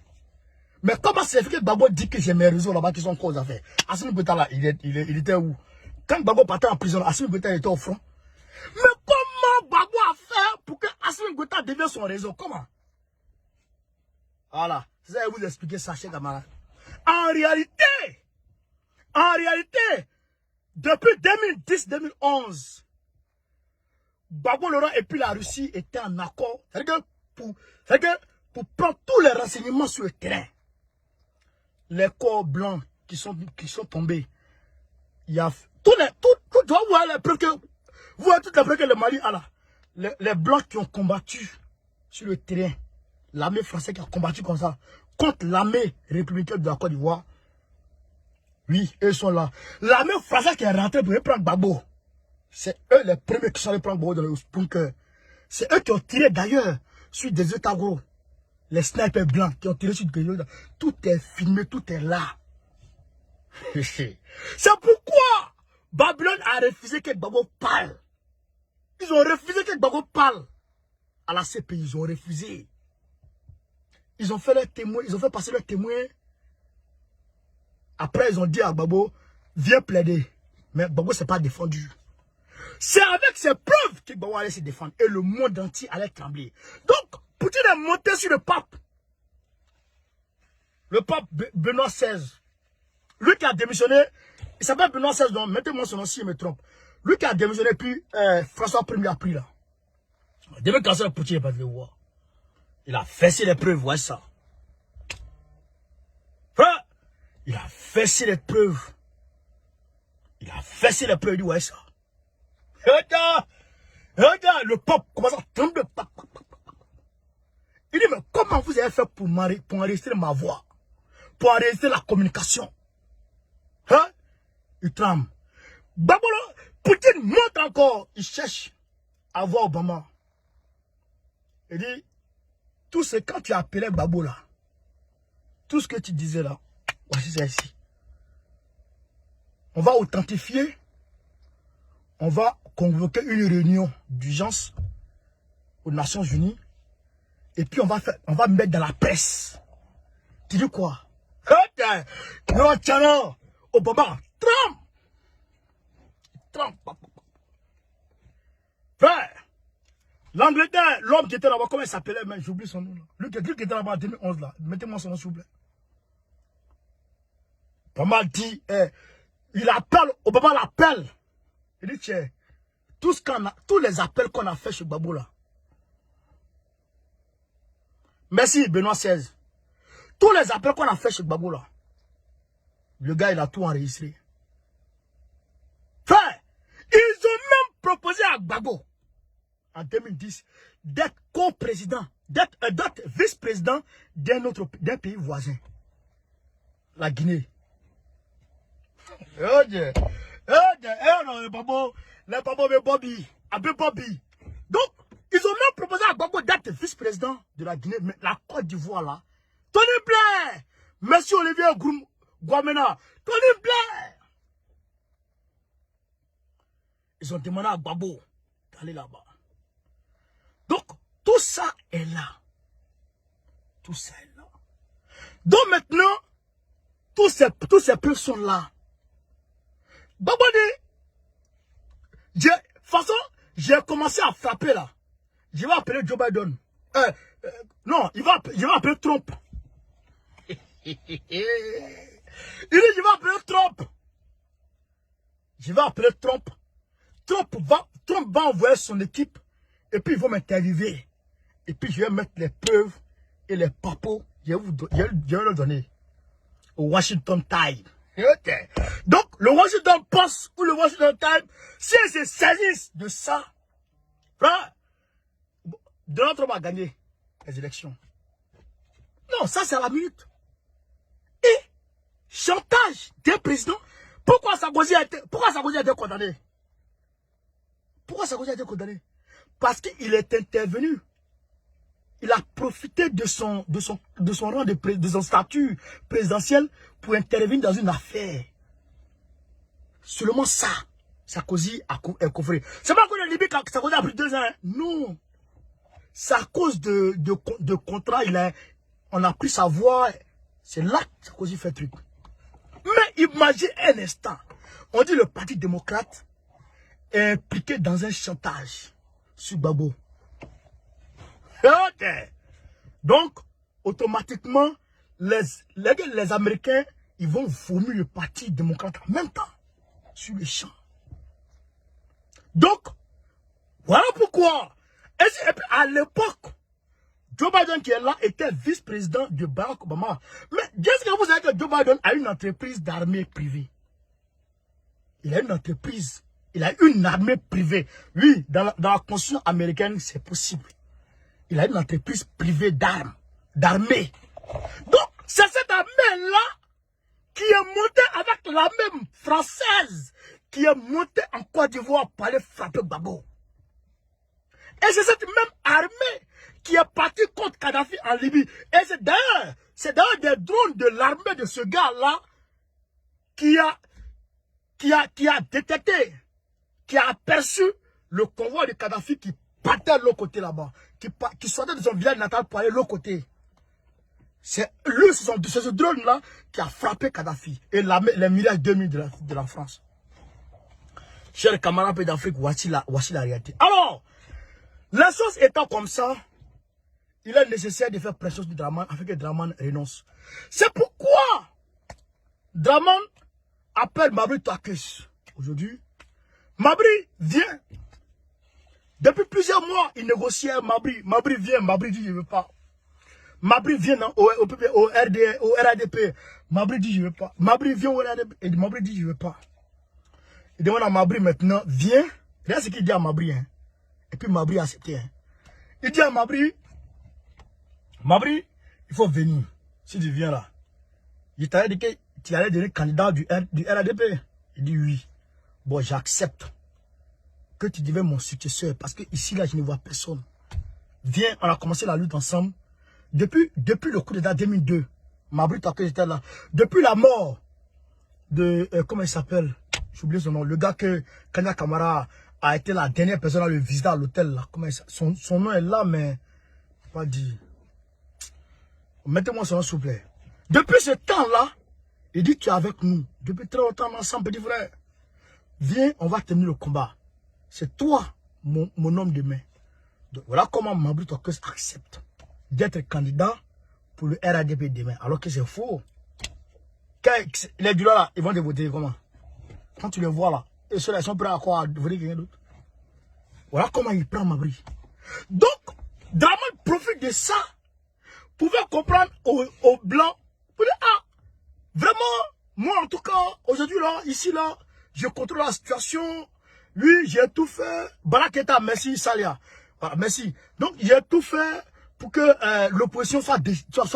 Mais comment c'est fait que Gbagbo dit que j'ai mes réseaux là-bas qui sont encore aux affaires? Assimi Goïta là, il était où? Quand Gbagbo partait en prison, Assimi Goïta était au front. Mais comment pour que Assimi Goïta devienne son réseau. Comment? Voilà. Je vais vous expliquer ça, chers camarades. En réalité, depuis 2010-2011, Gbagbo Laurent et puis la Russie étaient en accord. C'est-à-dire que pour prendre tous les renseignements sur le terrain, les corps blancs qui sont tombés, il y a tout doit voir les preuves que vous voyez toutes les preuves que le Mali a là. Les blancs qui ont combattu sur le terrain, l'armée française qui a combattu comme ça contre l'armée républicaine de la Côte d'Ivoire. Oui, ils sont là. L'armée française qui est rentrée pour prendre Gbagbo. C'est eux les premiers qui sont allés prendre Gbagbo dans le bunker. C'est eux qui ont tiré d'ailleurs sur des États gros. Les snipers blancs qui ont tiré sur des États. Tout est filmé, tout est là. C'est pourquoi Babylone a refusé que Gbagbo parle. Ils ont refusé que Gbagbo parle. À la CPI, ils ont refusé. Ils ont fait passer leurs témoins. Après, ils ont dit à Gbagbo, viens plaider. Mais Gbagbo ne s'est pas défendu. C'est avec ces preuves que Gbagbo allait se défendre. Et le monde entier allait trembler. Donc, Poutine est monté sur le pape. Le pape Benoît XVI. Lui qui a démissionné, il s'appelle Benoît XVI, donc mettez-moi son nom si je me trompe. Lui qui a démissionné, puis François Ier a pris là. Demain, quand c'est le Poutine, il va le voir. Il a fessé les preuves, voyez ça. Frère, il a fessé les preuves. Il a fessé les preuves, il dit, ouais ça. Regarde, le pape commence à trembler. Il dit, mais comment vous avez fait pour enregistrer ma voix? Pour enregistrer la communication? Hein? Il tremble. Babolo, Poutine monte encore. Il cherche à voir Obama. Il dit, tout ce quand tu appelais Gbagbo là, tout ce que tu disais là, voici c'est ici. On va authentifier, on va convoquer une réunion d'urgence aux Nations Unies, et puis on va mettre dans la presse. Tu dis quoi? Non, Obama, Trump. Frère, l'Angleterre, l'homme qui était là-bas, comment il s'appelait, mais j'oublie son nom. Lui qui était là-bas en 2011, là. Mettez-moi son nom, s'il vous plaît. Obama dit, il appelle, Obama l'appelle. Il dit, tiens, tous les appels qu'on a fait chez Gbagbo, là. Merci, Benoît XVI. Tous les appels qu'on a fait chez Gbagbo, là. Le gars, il a tout enregistré. Frère, ils ont même proposé à Gbagbo, en 2010, d'être co-président, d'être vice-président d'un pays voisin. La Guinée. Bobby. Donc, ils ont même proposé à Gbagbo d'être vice-président de la Guinée, mais la Côte d'Ivoire là. Tony Blair, Monsieur Olivier Guamena, Tony Blair. Ils ont demandé à Gbagbo d'aller là-bas. Donc, tout ça est là. Tout ça est là. Donc maintenant, tous ces peuples sont là. Gbagbo dit, de toute façon, j'ai commencé à frapper là. Je vais appeler Joe Biden. Non, je vais appeler Trump. Il dit, je vais appeler Trump. Je vais appeler Trump. Trump va envoyer son équipe et puis ils vont m'interviewer. Et puis je vais mettre les preuves et les papos. Je vais leur donner au Washington Times. Okay. Donc le Washington Post ou le Washington Times, si ils se saisissent de ça, Donald Trump va gagner les élections. Non, ça c'est à la minute. Et chantage des présidents. Pourquoi Sarkozy a été condamné? Pourquoi Sarkozy a été condamné? Parce qu'il est intervenu. Il a profité de son rang, de son statut présidentiel pour intervenir dans une affaire. Seulement ça, Sarkozy est coffré. C'est pas qu'on a Libye quand Sarkozy a pris 2 ans. Hein? Non. C'est à cause de contrat, on a pris sa voix. C'est là que Sarkozy fait truc. Mais imagine un instant. On dit le Parti démocrate est impliqué dans un chantage sur Gbagbo. Ok. Donc, automatiquement, les Américains, ils vont vomir le parti démocrate en même temps, sur le champ. Donc, voilà pourquoi. Et puis, à l'époque, Joe Biden qui est là était vice-président de Barack Obama. Mais qu'est-ce que vous savez que Joe Biden a une entreprise d'armée privée? Il a une entreprise. Il a une armée privée. Oui, dans la constitution américaine, c'est possible. Il a une entreprise privée d'armée. Donc, c'est cette armée-là qui est montée avec l'armée française, qui est montée en Côte d'Ivoire pour aller frapper Gbagbo. Et c'est cette même armée qui est partie contre Kadhafi en Libye. Et c'est d'ailleurs des drones de l'armée de ce gars-là qui a détecté, qui a aperçu le convoi de Kadhafi qui partait de l'autre côté là-bas, qui sortait de son village natal pour aller de l'autre côté. C'est ce drone-là qui a frappé Kadhafi et les Mirage 2000 de la France. Chers camarades d'Afrique, voici la réalité. Alors, les choses étant comme ça, il est nécessaire de faire pression sur Draman afin que Draman renonce. C'est pourquoi Draman appelle Mabry Twakus aujourd'hui. Mabry vient. Depuis plusieurs mois, il négociait avec Mabry. Mabry vient, Mabry dit je ne veux pas. Mabry vient au RADP. Mabry dit je ne veux pas. Mabry vient au RADP et Mabry dit je ne veux pas. Il demande à Mabry maintenant, viens. Regarde ce qu'il dit à Mabry. Hein. Et puis Mabry a accepté. Hein. Il dit à Mabry, Mabry, il faut venir. Si tu viens là. Il t'avait dit que tu allais devenir candidat du RADP. Il dit oui. Bon, j'accepte que tu deviens mon successeur. Parce que ici, là, je ne vois personne. Viens, on a commencé la lutte ensemble. Depuis le coup d'État 2002, Mabry Twakus était là. Depuis la mort de, comment il s'appelle? J'ai oublié son nom. Le gars que Kanya Kamara a été la dernière personne à le visiter à l'hôtel. Là. Son nom est là, mais pas dit. Mettez-moi son nom, s'il vous plaît. Depuis ce temps-là, il dit tu es avec nous. Depuis très longtemps ensemble, petit frère. Viens, on va terminer le combat. C'est toi, mon homme de main. Donc voilà comment Mabry Twakus accepte d'être candidat pour le RADP demain. Alors que c'est faux. Les du là, ils vont te voter comment? Quand tu les vois là, et ceux-là, ils sont prêts à quoi? À voter quelqu'un d'autre. Voilà comment il prend Mabry. Donc, Draman profite de ça pour faire comprendre aux Blancs, pour dire, ah, vraiment, moi en tout cas, aujourd'hui là, ici là, je contrôle la situation. Oui, j'ai tout fait. Baraketa, merci, Salia. Voilà, merci. Donc, j'ai tout fait pour que l'opposition soit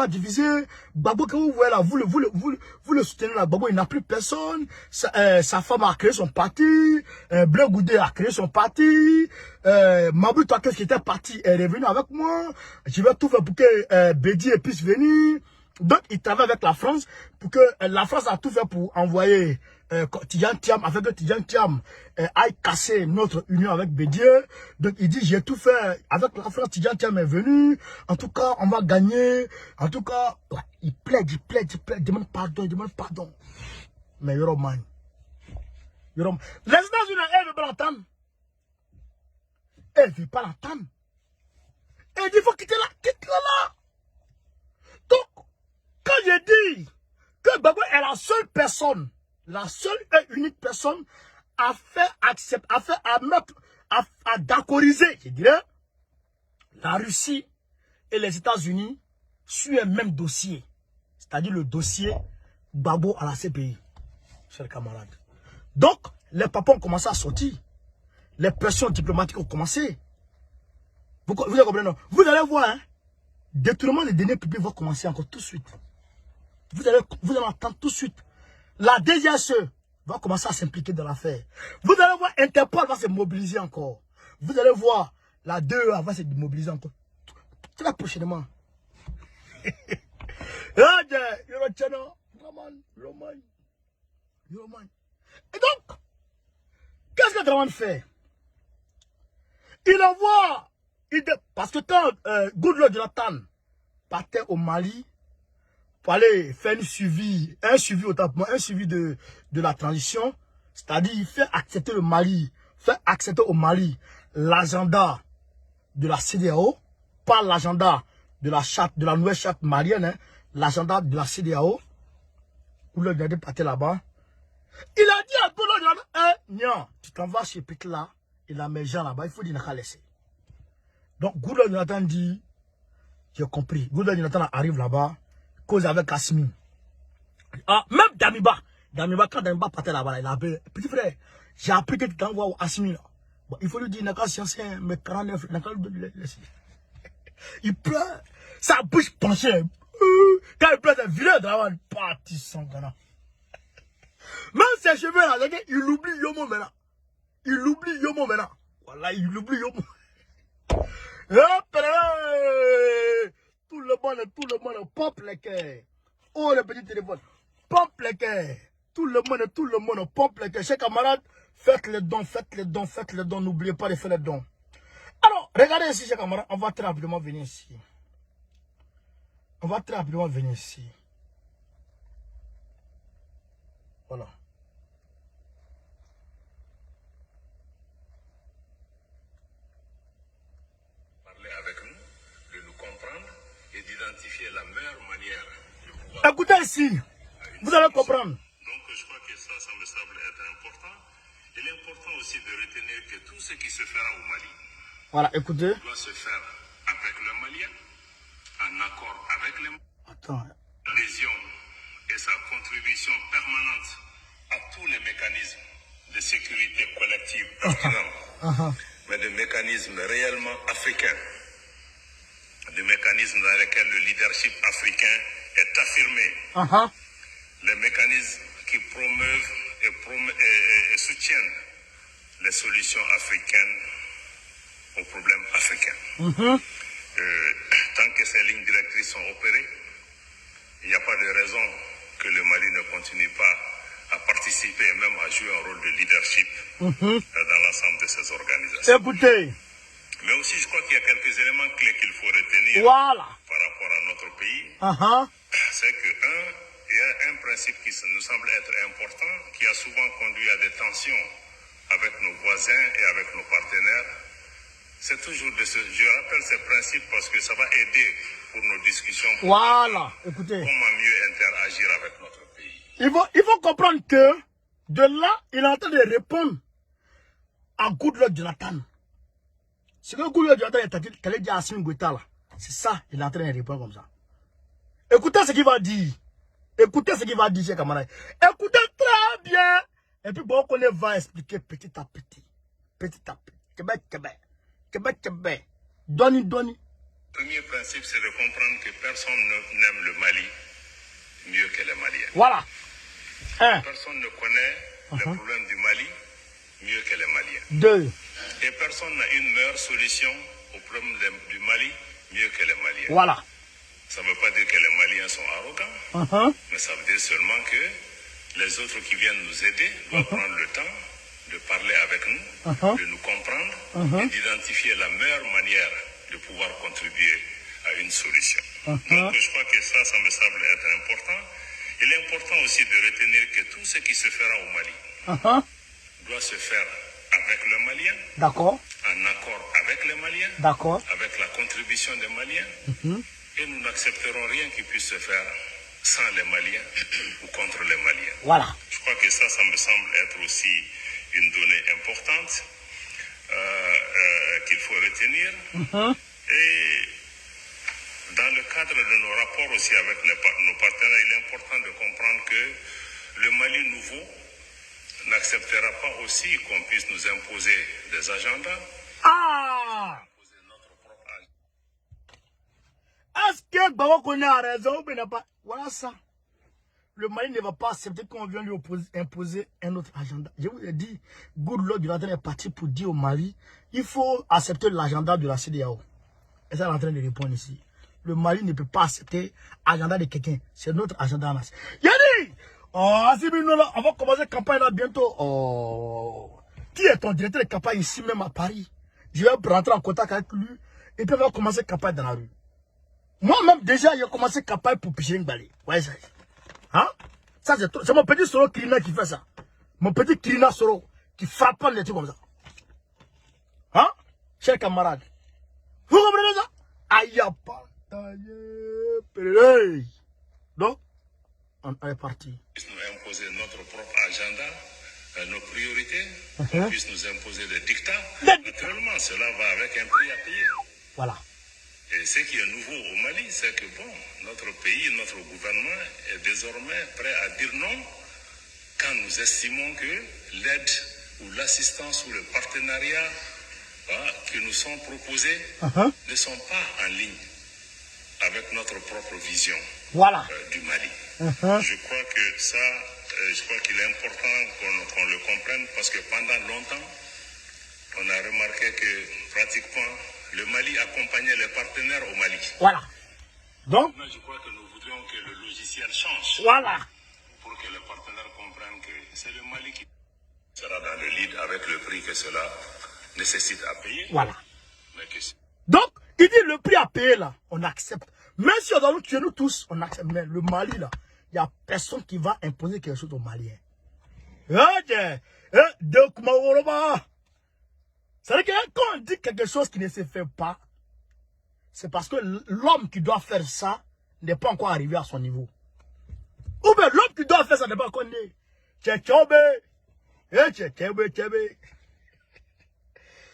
divisée. Gbagbo, que vous voyez là, vous le soutenez là. Gbagbo, il n'a plus personne. Sa femme a créé son parti. Bleu Goudé a créé son parti. Mabry Twakus qui était parti est revenu avec moi. Je vais tout faire pour que Bédi puisse venir. Donc, il travaille avec la France pour que la France a tout fait pour envoyer Tidjane Thiam, afin que Tidjane Thiam aille casser notre union avec Bédié. Donc, il dit, j'ai tout fait avec la France, Tidjane Thiam est venu. En tout cas, on va gagner. En tout cas, ouais, il plaide, demande pardon. Mais Yoroman. Les États-Unis, elles ne veulent pas l'entendre. Elles ne veulent pas l'entendre. Et il faut quitter là. Donc, quand j'ai dit que Gbagbo est la seule personne, la seule et unique personne à faire accepter, à d'accordiser, je dirais, la Russie et les États-Unis sur un même dossier. C'est-à-dire le dossier Gbagbo à la CPI, chers camarades. Donc, les papas ont commencé à sortir. Les pressions diplomatiques ont commencé. Vous comprenez? Vous allez voir, hein, détournement des deniers publics va commencer encore tout de suite. Vous allez entendre tout de suite. La DGSE va commencer à s'impliquer dans l'affaire. Vous allez voir, Interpol va se mobiliser encore. Vous allez voir, la 2A va se mobiliser encore. Très prochainement. Et donc, qu'est-ce que Draman fait? Il envoie, parce que quand Goodluck Jonathan partait au Mali pour aller faire un suivi de la transition, c'est-à-dire il fait accepter au Mali l'agenda de la CEDEAO, pas l'agenda de la charte, de la nouvelle charte malienne, hein, l'agenda de la CEDEAO, où le gars est parti là-bas. Il a dit à tout le monde, non, tu t'en vas chez Petit là, il a mes gens là-bas, il faut dire qu'il n'a laisser. Donc, Goudou Jonathan dit, j'ai compris. Goudou Jonathan arrive là-bas, cause avec Asmi. Ah, même Damiba, quand Damiba partait là-bas, il a appelé, petit frère, j'ai appris que tu t'envoies au Asmi là. Bon, il faut lui dire, n'a qu'à sciencer, mais 49, n'a qu'à le laisser. Il pleure, sa bouche penchée. Quand il pleure, c'est vilain de la partie sans Ghana. Même ses cheveux là, il oublie Yomo maintenant. Il oublie Yomo maintenant. Voilà, il oublie Yomo. Tout le monde, pompe les cœurs. Oh, le petit téléphone. Pompe les cœurs. Tout le monde, pompe les cœurs. Chers camarades, faites les dons. N'oubliez pas de faire les dons. Alors, regardez ici, chers camarades, on va très rapidement venir ici. Voilà. Parler avec nous, de nous comprendre et d'identifier la meilleure manière de pouvoir... Écoutez ici, vous allez comprendre. Donc je crois que ça me semble être important. Il est important aussi de retenir que tout ce qui se fera au Mali, voilà, écoutez, doit se faire avec le Malien, en accord avec les Maliens. Attends. L'adhésion et sa contribution permanente à tous les mécanismes de sécurité collective pertinents, mais des mécanismes réellement africains, des mécanismes dans lesquels le leadership africain est affirmé, les mécanismes qui promeuvent et soutiennent les solutions africaines aux problèmes africains. Tant que ces lignes directrices sont opérées, il n'y a pas de raison que le Mali ne continue pas à participer et même à jouer un rôle de leadership dans l'ensemble de ces organisations. Écoutez. Mais aussi, je crois qu'il y a quelques éléments clés qu'il faut retenir par rapport à notre pays. C'est que, il y a un principe qui nous semble être important, qui a souvent conduit à des tensions avec nos voisins et avec nos partenaires. C'est toujours je rappelle ces principes parce que ça va aider pour nos discussions. Écoutez. Comment mieux interagir avec notre pays. Il faut comprendre que de là, il est en train de répondre à Goodluck Jonathan. Ce que Goodluck Jonathan est dit à Assimi Goïta là, c'est ça, il est en train de répondre comme ça. Écoutez ce qu'il va dire. Chers camarades. Écoutez très bien. Et puis bon, on va expliquer petit à petit. Québec. Doni. Le premier principe, c'est de comprendre que personne n'aime le Mali mieux que les Maliens. Voilà. Personne ne connaît les problèmes du Mali mieux que les Maliens. 2. Et personne n'a une meilleure solution aux problèmes du Mali mieux que les Maliens. Voilà. Ça ne veut pas dire que les Maliens sont arrogants, mais ça veut dire seulement que les autres qui viennent nous aider doivent prendre le temps de parler avec nous, de nous comprendre et d'identifier la meilleure manière de pouvoir contribuer à une solution. Donc je crois que ça me semble être important. Il est important aussi de retenir que tout ce qui se fera au Mali doit se faire avec le Malien, en accord avec les Maliens, avec la contribution des Maliens, et nous n'accepterons rien qui puisse se faire sans les Maliens ou contre les Maliens. Voilà. Je crois que ça me semble être aussi une donnée importante qu'il faut retenir. Et dans le cadre de nos rapports aussi avec nos partenaires, il est important de comprendre que le Mali nouveau n'acceptera pas aussi qu'on puisse nous imposer des agendas. Imposer notre propre agenda. Est-ce que Bawakone a raison ou bien pas? Voilà ça. Le Mali ne va pas accepter qu'on vienne lui imposer un autre agenda. Je vous ai dit, Goodluck Jonathan est parti pour dire au Mali, il faut accepter l'agenda de la CEDEAO. Et ça, il est en train de répondre ici. Le Mali ne peut pas accepter l'agenda de quelqu'un. C'est notre agenda. Yanni! On va commencer la campagne là bientôt. Qui est ton directeur de campagne ici même à Paris? Je vais rentrer en contact avec lui. Et puis on va commencer la campagne dans la rue. Moi-même, déjà, j'ai commencé la campagne pour Pichering Balé. Ouais, ça. Ça, c'est mon petit Soro Kirina qui fait ça. Mon petit Kirina Soro qui frappe les trucs comme ça. Chers camarades. Vous comprenez ça? Aïe, donc, on est parti. Nous imposer notre propre agenda, nos priorités, qu'on puisse nous imposer des dictats. Naturellement, cela va avec un prix à payer. Voilà. Et ce qui est nouveau au Mali, c'est que bon, notre pays, notre gouvernement est désormais prêt à dire non quand nous estimons que l'aide ou l'assistance ou le partenariat qui nous sont proposés ne sont pas en ligne avec notre propre vision du Mali. Je crois que ça, je crois qu'il est important qu'on le comprenne parce que pendant longtemps, on a remarqué que pratiquement le Mali accompagnait les partenaires au Mali. Voilà. Donc, je crois que nous voudrions que le logiciel change. Voilà. Pour que les partenaires comprennent que c'est le Mali qui sera dans le lead avec le prix que cela nécessite à payer. Voilà. Mais que... Donc, il dit le prix à payer là, on accepte. Même si on doit nous tuer nous tous, on accepte. Mais le Mali là, il n'y a personne qui va imposer quelque chose aux Maliens. C'est-à-dire que quand on dit quelque chose qui ne se fait pas, c'est parce que l'homme qui doit faire ça n'est pas encore arrivé à son niveau. Ou bien l'homme qui doit faire ça n'est pas encore né.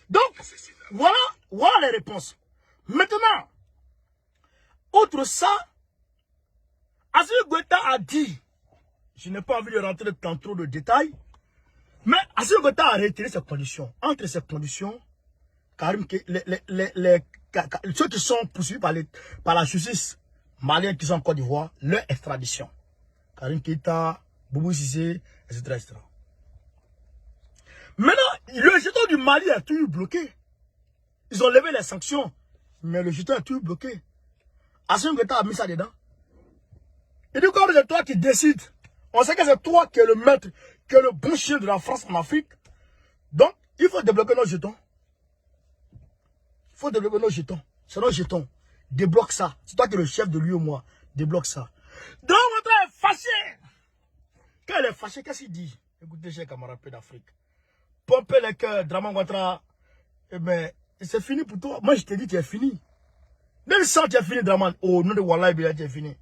Donc, voilà les réponses. Maintenant, outre ça, Assimi Goïta a dit, je n'ai pas envie de rentrer dans trop de détails, mais Assimi Goïta a retiré ses conditions. Entre ces conditions, Karim, ceux qui sont poursuivis par la justice malienne qui sont en Côte d'Ivoire, leur extradition. Karim Keïta, Boubou Cissé, etc., etc. Maintenant, le jeton du Mali est toujours bloqué. Ils ont levé les sanctions, mais le jeton est toujours bloqué. Assimi Goïta a mis ça dedans. Il dit comme c'est toi qui décides. On sait que c'est toi qui es le maître, qui est le bon chien de la France en Afrique. Donc, il faut débloquer nos jetons. Il faut débloquer nos jetons. C'est nos jetons. Débloque ça. C'est toi qui es le chef de lui ou moi. Débloque ça. Donc, votre est fâché. Quand elle est fâchée, qu'est-ce qu'il dit? Écoutez, chers camarades d'Afrique. Pomper les cœurs, Draman Ouattara. Eh bien, c'est fini pour toi. Moi, je te dis, tu es fini. Même sans tu es fini, Draman. Au nom de Wallah, tu es fini.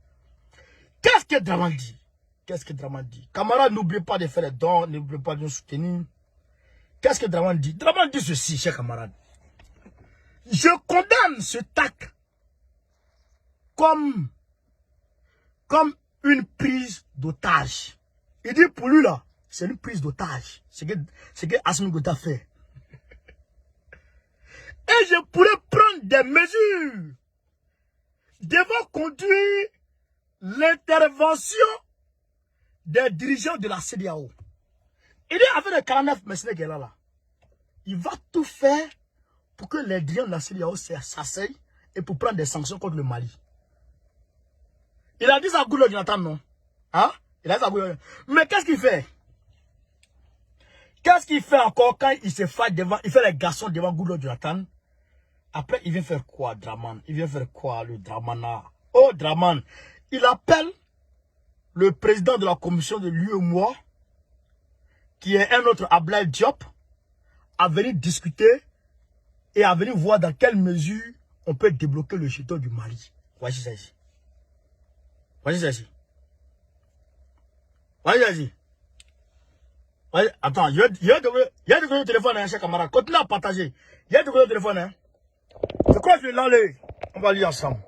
Qu'est-ce que Draman dit? Qu'est-ce que Draman dit? Camarades, n'oubliez pas de faire les dons, n'oubliez pas de nous soutenir. Qu'est-ce que Draman dit? Draman dit ceci, chers camarades. Je condamne ce tac comme une prise d'otage. Il dit pour lui là, c'est une prise d'otage. C'est que Assimi Goïta fait. Et je pourrais prendre des mesures devant conduire l'intervention des dirigeants de la CEDEAO. Il dit avec le 49 mercenaires qui est là, il va tout faire pour que les dirigeants de la CEDEAO s'asseyent et pour prendre des sanctions contre le Mali. Il a dit ça à Goodluck Jonathan, non? Hein? Il a dit ça à Goodluck Jonathan. Mais qu'est-ce qu'il fait? Qu'est-ce qu'il fait encore quand il se fait devant, il fait les garçons devant Goodluck Jonathan? Après, il vient faire quoi, Draman? Il vient faire quoi, le Dramana? Oh, Draman, il appelle le président de la commission de l'UEMOA, qui est un autre Ablaye Diop, à venir discuter et à venir voir dans quelle mesure on peut débloquer le jeton du Mali. Voici ça ici. Voici ça ici. Voici ça ici. Attends, il y a de téléphone, hein, chers camarades. Continuez à partager. Il y a de téléphone, hein. Je crois que je vais l'enlever. On va lire ensemble.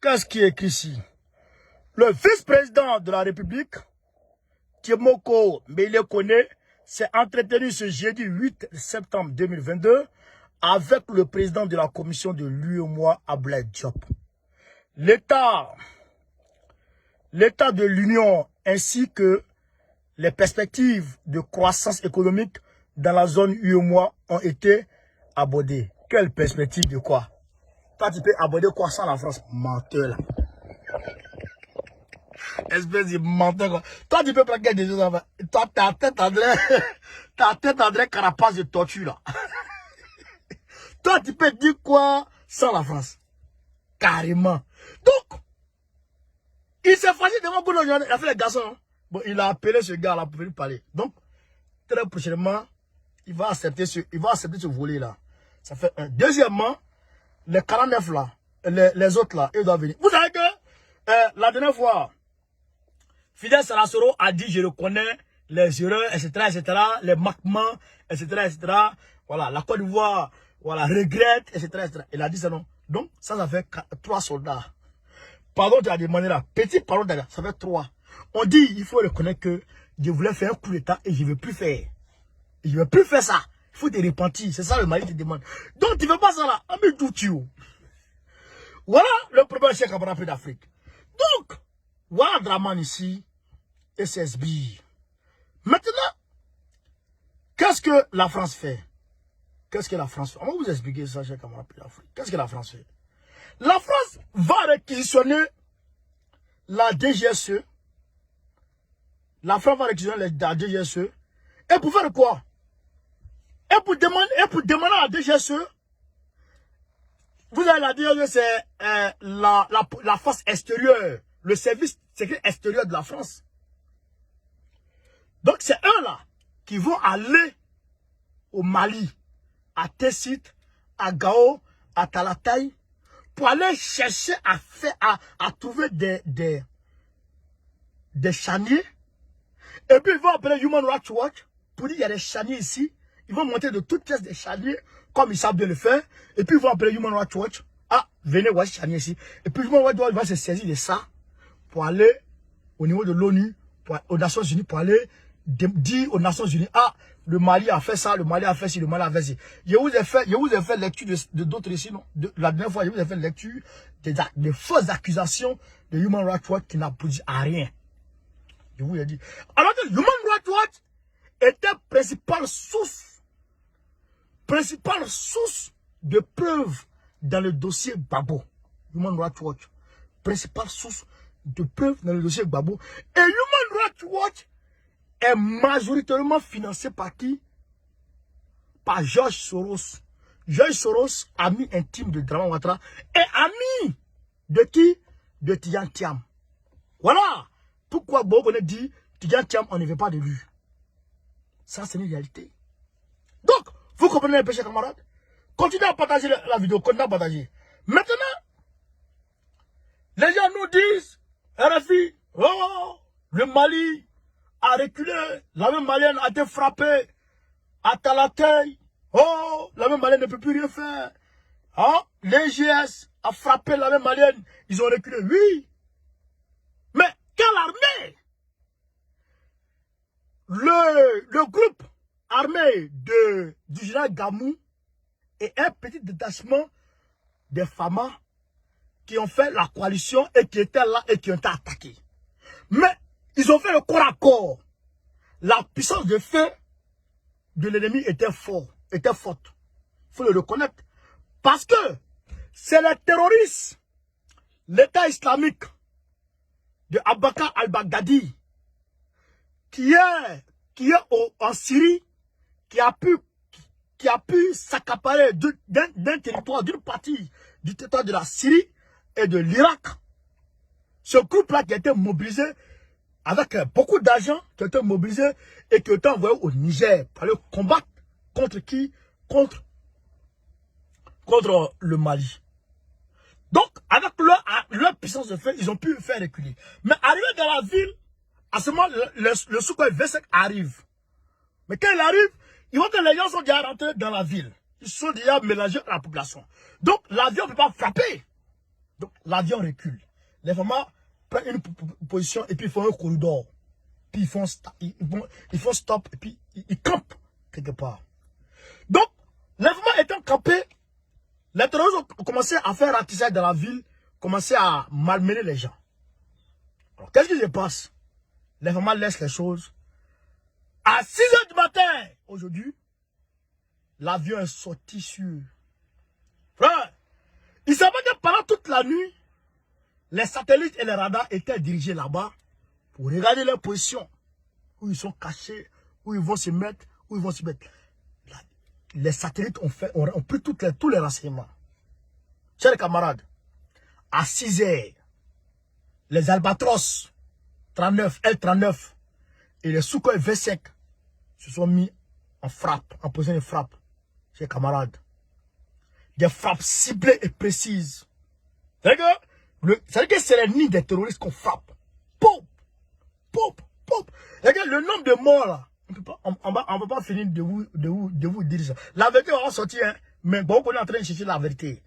Qu'est-ce qui est écrit ici? Le vice-président de la République, Tiemoko Meilekone, s'est entretenu ce jeudi 8 septembre 2022 avec le président de la commission de l'UEMOA, Ablaye Diop. L'état de l'Union ainsi que les perspectives de croissance économique dans la zone UEMOA ont été abordées. Quelle perspective de quoi? Toi, tu peux aborder quoi sans la France? Menteur, là. Espèce de menteur, quoi. Toi, tu peux prendre quelque chose. Toi, ta tête, André Carapace de tortue, là. Toi, tu peux dire quoi sans la France? Carrément. Donc, il s'est fâché devant Goudou. Il a fait les garçons. Hein? Bon, il a appelé ce gars-là pour venir parler. Donc, très prochainement, il va accepter ce volet-là. Ça fait un. Deuxièmement, les 49 là, les autres là, ils doivent venir. Vous savez que la dernière fois, Fidel Sarasoro a dit, je reconnais les erreurs, etc., etc., les manquements, etc., etc. Voilà, la Côte d'Ivoire, voilà, regrette, etc., etc. Il a dit ça, non. Donc, ça fait 3 soldats. Pardon, tu as demandé là. Petit pardon, ça fait 3. On dit, il faut reconnaître que je voulais faire un coup d'état et je ne veux plus faire. Et je ne veux plus faire ça. Il faut te repentir. C'est ça le Mali te demande. Donc, tu ne veux pas ça là. Voilà le problème chez Camarade d'Afrique. Donc, voilà Draman ici. SSB. Maintenant, qu'est-ce que la France fait? Qu'est-ce que la France fait? On va vous expliquer ça, chez Camarade d'Afrique. Qu'est-ce que la France fait? La France va réquisitionner la DGSE. La France va réquisitionner la DGSE. Et pour faire quoi? Et pour demander à la DGSE, vous allez la DGSE, c'est la force extérieure, le service secret extérieur de la France. Donc c'est eux là qui vont aller au Mali, à Tessit, à Gao, à Talatay, pour aller chercher à trouver des charniers. Et puis ils vont appeler Human Rights Watch pour dire qu'il y a des charniers ici. Ils vont monter de toutes pièces des charniers comme ils savent bien le faire. Et puis ils vont appeler Human Rights Watch. Ah, venez voir ce charnier ici. Et puis Human Rights Watch va se saisir de ça pour aller au niveau de l'ONU, aux Nations Unies, pour aller dire aux Nations Unies, ah, le Mali a fait ça, le Mali a fait ci, le Mali a fait ci. Je vous ai fait lecture de d'autres ici, non? La dernière fois, je vous ai fait lecture des fausses accusations de Human Rights Watch qui n'aboutit à rien. Je vous ai dit. Alors que Human Rights Watch était principale source de preuves dans le dossier Gbagbo. Human Rights Watch. Principale source de preuves dans le dossier Gbagbo. Et Human Rights Watch est majoritairement financé par qui? Par George Soros. George Soros, ami intime de Dramane Ouattara, et ami de qui? De Tidjane Thiam. Voilà pourquoi beaucoup on dit Tidjane Thiam, on ne veut pas de lui. Ça, c'est une réalité. Donc, vous comprenez un peu, chers camarades? Continuez à partager la vidéo, continuez à partager. Maintenant, les gens nous disent, RFI, oh, le Mali a reculé, la même Malienne a été frappée à Talatay. Oh, la même Malienne ne peut plus rien faire. Hein? L'EGS a frappé la même Malienne, ils ont reculé. Oui. Mais quelle armée? Le groupe armé du général Gamou et un petit détachement des FAMA qui ont fait la coalition et qui étaient là et qui ont été attaqués. Mais ils ont fait le corps à corps. La puissance de feu de l'ennemi était forte. Il faut le reconnaître. Parce que c'est les terroristes, l'État islamique de Abakar al-Baghdadi qui est en Syrie, qui a pu s'accaparer d'un territoire, d'une partie du territoire de la Syrie et de l'Irak. Ce groupe-là qui a été mobilisé avec beaucoup d'argent, qui a été mobilisé et qui a été envoyé au Niger pour aller combattre contre qui? Contre le Mali. Donc, avec leur puissance de feu, ils ont pu faire reculer. Mais arrivé dans la ville, à ce moment, le Sukhoi V5 arrive. Mais quand il arrive, ils voient que les gens sont déjà rentrés dans la ville. Ils sont déjà mélangés à la population. Donc, l'avion ne peut pas frapper. Donc, l'avion recule. Les femmes prennent une position et puis ils font un corridor. Puis ils font stop et puis ils campent quelque part. Donc, les femmes étant campés, les terroristes ont commencé à faire ratissage dans la ville, commencé à malmener les gens. Alors, qu'est-ce qui se passe? Les femmes laissent les choses. À 6 h du matin, aujourd'hui, l'avion est sorti sur. Frère, il savait que pendant toute la nuit, les satellites et les radars étaient dirigés là-bas pour regarder leur position, où ils sont cachés, où ils vont se mettre, Les satellites ont pris tous les renseignements. Chers camarades, à 6 h, les Albatros 39, L39 et les Sukhoi V5 se sont mis en frappe, en position de frappe, chers camarades. des frappes ciblées et précises. C'est-à-dire que c'est les nids des terroristes qu'on frappe. Pop, pop, pop. Regarde, le nombre de morts là, on ne peut pas finir de vous dire ça. La vérité va sortir, hein, mais bon, on est en train de chercher la vérité.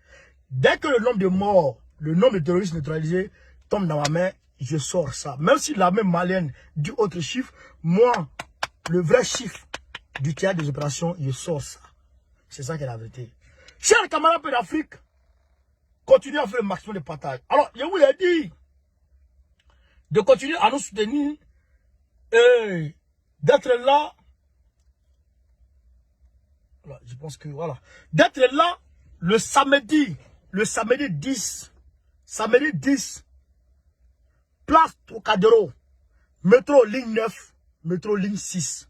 Dès que le nombre de morts, le nombre de terroristes neutralisés tombe dans ma main, je sors ça. Même si la même malienne dit autre chiffre, moi, le vrai chiffre du théâtre des opérations, je sors ça. C'est ça qui est la vérité. Chers camarades d'Afrique, continuez à faire le maximum de partage. Alors, je vous l'ai dit, de continuer à nous soutenir et d'être là. Voilà, je pense que voilà. D'être là le samedi 10. Samedi 10. Place Trocadéro. Métro ligne 9. Métro ligne 6.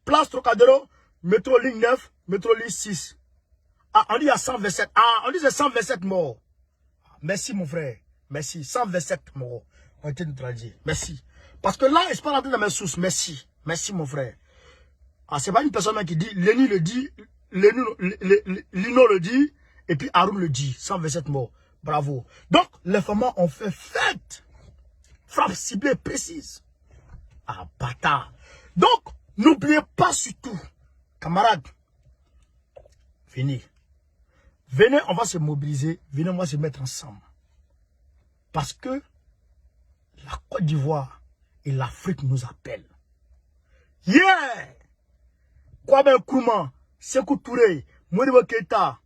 Place Trocadéro. Métro ligne 9. Métro ligne 6. Ah, on dit il y a 127. Ah, on dit c'est 127 morts. Merci mon frère. Merci. 127 morts ont été neutralisés. Merci. Parce que là, je ne suis pas rentré dans mes sources. Merci. Merci mon frère. Ah, c'est pas une personne qui dit, Léni le dit, Lino le dit, et puis Haroun le dit. 127 morts. Bravo. Donc, les femmes ont fait fête. Frappe ciblée précise. Ah, bâtard. Donc, n'oubliez pas surtout, camarades, venez. Venez, on va se mobiliser. Venez, on va se mettre ensemble. Parce que la Côte d'Ivoire et l'Afrique nous appellent. Yeah! Kwame Nkrumah, Sékou Touré, Modibo Keïta,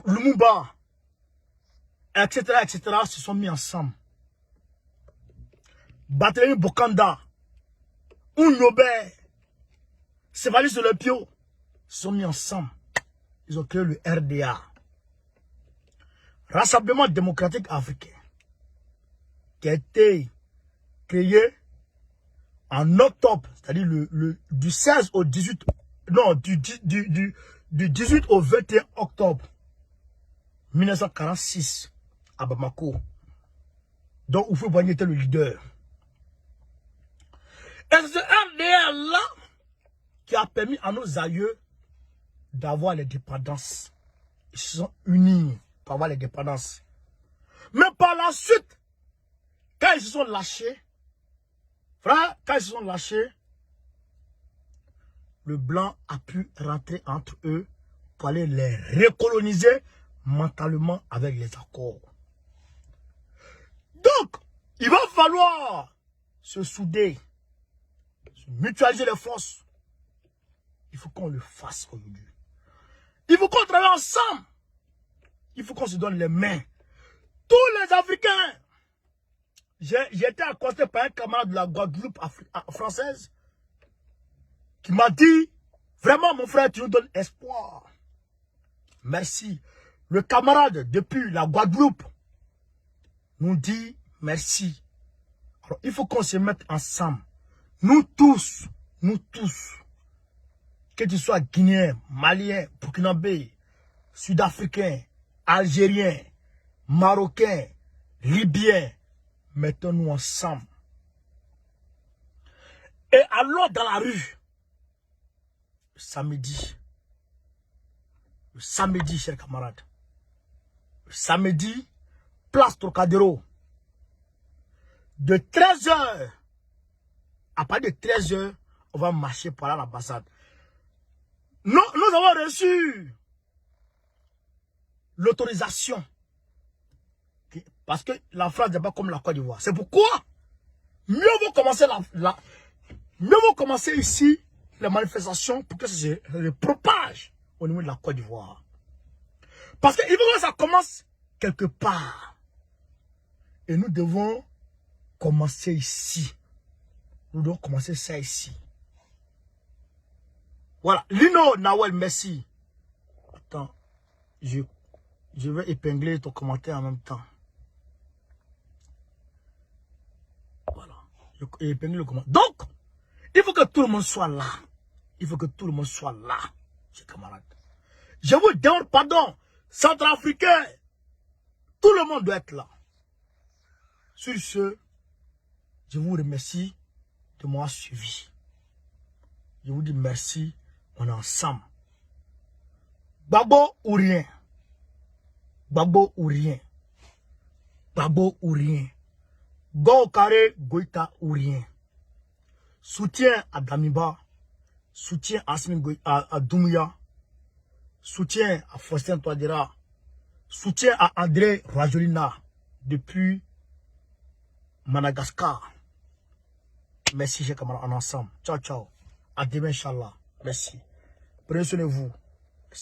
Lumumba, etc., se sont mis ensemble. Barthélémy Bokanda, Ounyobe, Sévalis Solepio, se sont mis ensemble. Ils ont créé le RDA. Rassemblement démocratique africain. Qui a été créé en octobre, c'est-à-dire du 16 au 18, non, du 18 au 21 octobre 1946 à Bamako. Donc, Houphouët-Boigny était le leader. Et c'est ce RDA-là qui a permis à nos aïeux d'avoir les dépendances. Ils se sont unis pour avoir les dépendances. Mais par la suite, quand ils se sont lâchés, frère, quand ils se sont lâchés, le blanc a pu rentrer entre eux pour aller les recoloniser mentalement avec les accords. Donc, il va falloir se souder, se mutualiser les forces. Il faut qu'on le fasse aujourd'hui. Il faut qu'on travaille ensemble. Il faut qu'on se donne les mains. Tous les Africains. J'ai été accosté par un camarade de la Guadeloupe française qui m'a dit, vraiment mon frère, tu nous donnes espoir. Merci. Le camarade depuis la Guadeloupe nous dit merci. Alors, il faut qu'on se mette ensemble. Nous tous, que tu sois Guinéen, Malien, Burkinabé, Sud-Africain, Algérien, Marocain, Libyen, mettons-nous ensemble. Et allons dans la rue, le samedi, chers camarades, le samedi, place Trocadéro, de 13h, à partir de 13h, on va marcher par là à l'ambassade. Nous avons reçu l'autorisation. Parce que la France n'est pas comme la Côte d'Ivoire. C'est pourquoi mieux vaut commencer ici les manifestations pour que ça se propage au niveau de la Côte d'Ivoire. Parce qu'il faut que ça commence quelque part. Et nous devons commencer ici. Nous devons commencer ça ici. Voilà. Lino Nawel, merci. Attends. Je vais épingler ton commentaire en même temps. Voilà. Je vais épingler le commentaire. Donc, il faut que tout le monde soit là. Il faut que tout le monde soit là, chers camarades. Je vous demande pardon. Centrafricains, tout le monde doit être là. Sur ce, je vous remercie de m'avoir suivi. Je vous dis merci. On est ensemble. Gbagbo ou rien. Gbagbo ou rien. Gbagbo ou rien. Go carré, Goïta ou rien. Soutien à Damiba. Soutien à à Doumbouya. Soutien à Faustin Touadéra. Soutien à André Rajolina depuis Madagascar. Merci, j'ai camarades en ensemble. Ciao, ciao. À demain, Inch'Allah. Merci. Prenez soin de vous.